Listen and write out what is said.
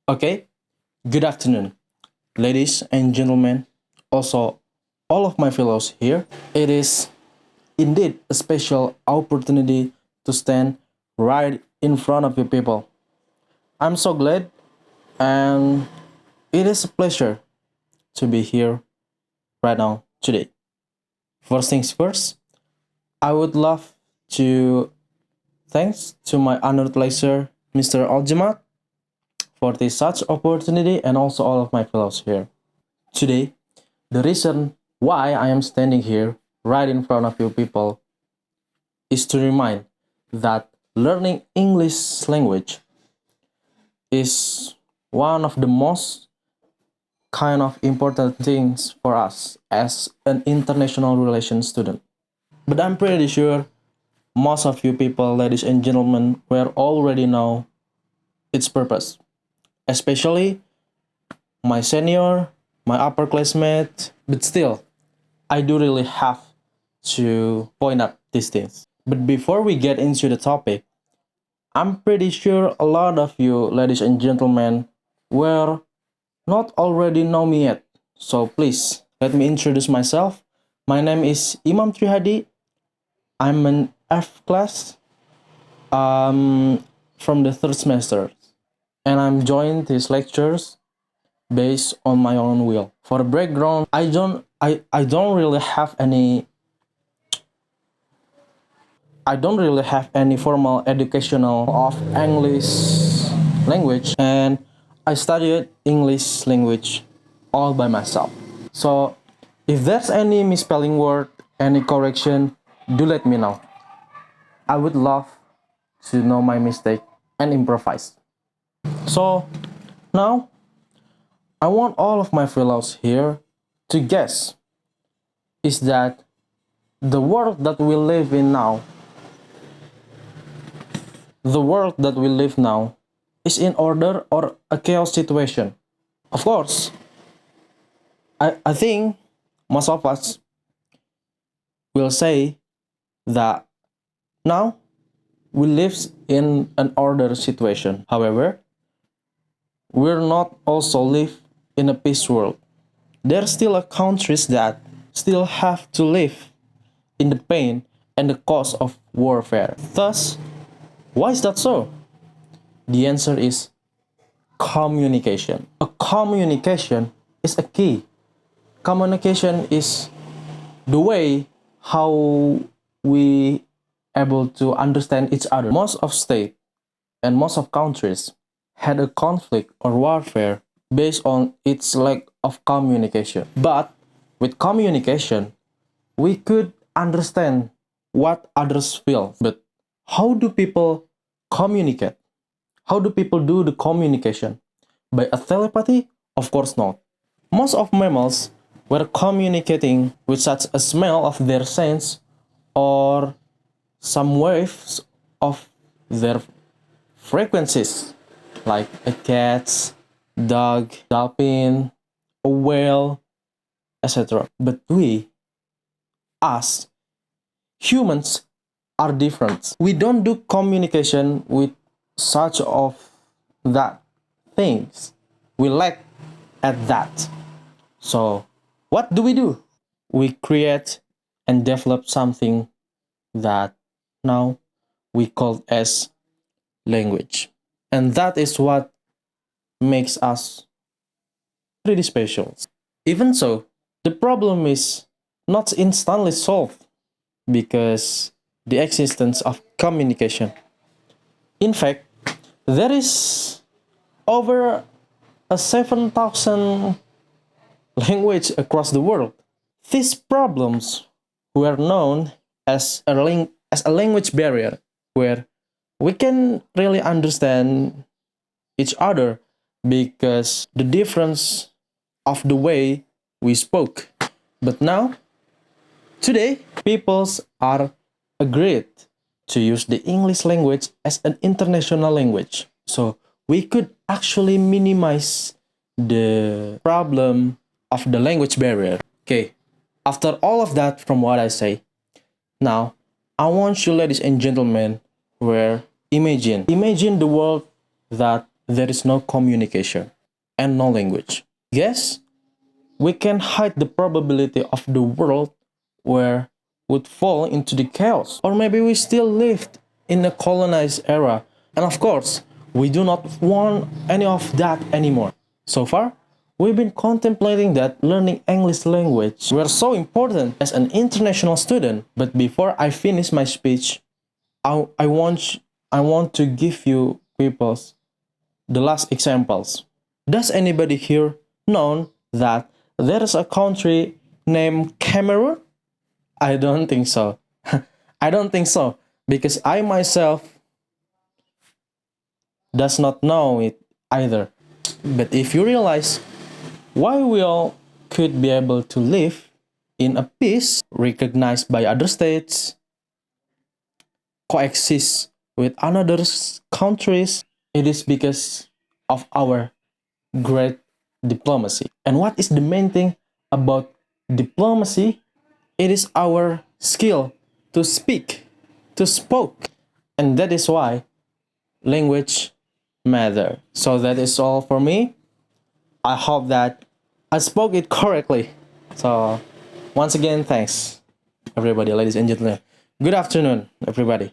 Okay, good afternoon, ladies and gentlemen, also all of my fellows here. It is indeed a special opportunity to stand right in front of you people. I'm so glad and it is a pleasure to be here right now today. First things first, I would love to thanks to my honored lecturer, Mr. Aljamat, for this such opportunity and also all of my fellows here. Today, the reason why I am standing here right in front of you people is to remind that learning English language is one of the most kind of important things for us as an international relations student. But I'm pretty sure most of you people, ladies and gentlemen, will already know its purpose, especially my senior, my upperclassmate, but still, I do really have to point out these things. But before we get into the topic, I'm pretty sure a lot of you, ladies and gentlemen, will not already know me yet. So please, let me introduce myself. My name is Imam Trihadi. I'm an F class from the third semester. And I'm joining these lectures based on my own will. For the background, I don't really have any formal educational of English language, and I studied English language all by myself. So if there's any misspelling word, any correction, do let me know. I would love to know my mistake and improvise. So now I want all of my fellows here to guess, is that the world that we live in now, the world that we live now is in order or a chaos situation? Of course, I think most of us will say that now we live in an order situation. However, we're not also live in a peace world. There are still countries that still have to live in the pain and the cost of warfare. Thus, why is that so? The answer is communication. A communication is a key. Communication is the way how we able to understand each other. Most of state and most of countries had a conflict or warfare based on its lack of communication. But with communication, we could understand what others feel. But how do people communicate? How do people do the communication? By a telepathy? Of course not. Most of mammals were communicating with such a smell of their sense or some waves of their frequencies, like a cat, dog, dolphin, a whale, etc. But we, us, humans, are different. We don't do communication with such of that things. We lack at that. So what do? We create and develop something that now we call as language. And that is what makes us pretty special. Even so, the problem is not instantly solved because the existence of communication. In fact, there is over a 7,000 language across the world. These problems were known as a language barrier, where we can really understand each other because the difference of the way we spoke. But now, today, peoples are agreed to use the English language as an international language. So we could actually minimize the problem of the language barrier. Okay, after all of that from what I say, now I want you, ladies and gentlemen, where imagine the world that there is no communication and no language. Yes, we can hide the probability of the world where would fall into the chaos. Or maybe we still lived in a colonized era. And of course, we do not want any of that anymore. So far, we've been contemplating that learning English language were so important as an international student. But before I finish my speech, I want to give you people the last examples. Does anybody here know that there is a country named Cameroon? I don't think so. I don't think so because I myself does not know it either. But if you realize why we all could be able to live in a peace recognized by other states, coexist with another countries, it is because of our great diplomacy. And what is the main thing about diplomacy? It is our skill to speak, to spoke. And that is why language matter. So that is all for me. I hope that I spoke it correctly. So once again, thanks everybody, ladies and gentlemen. Good afternoon, everybody.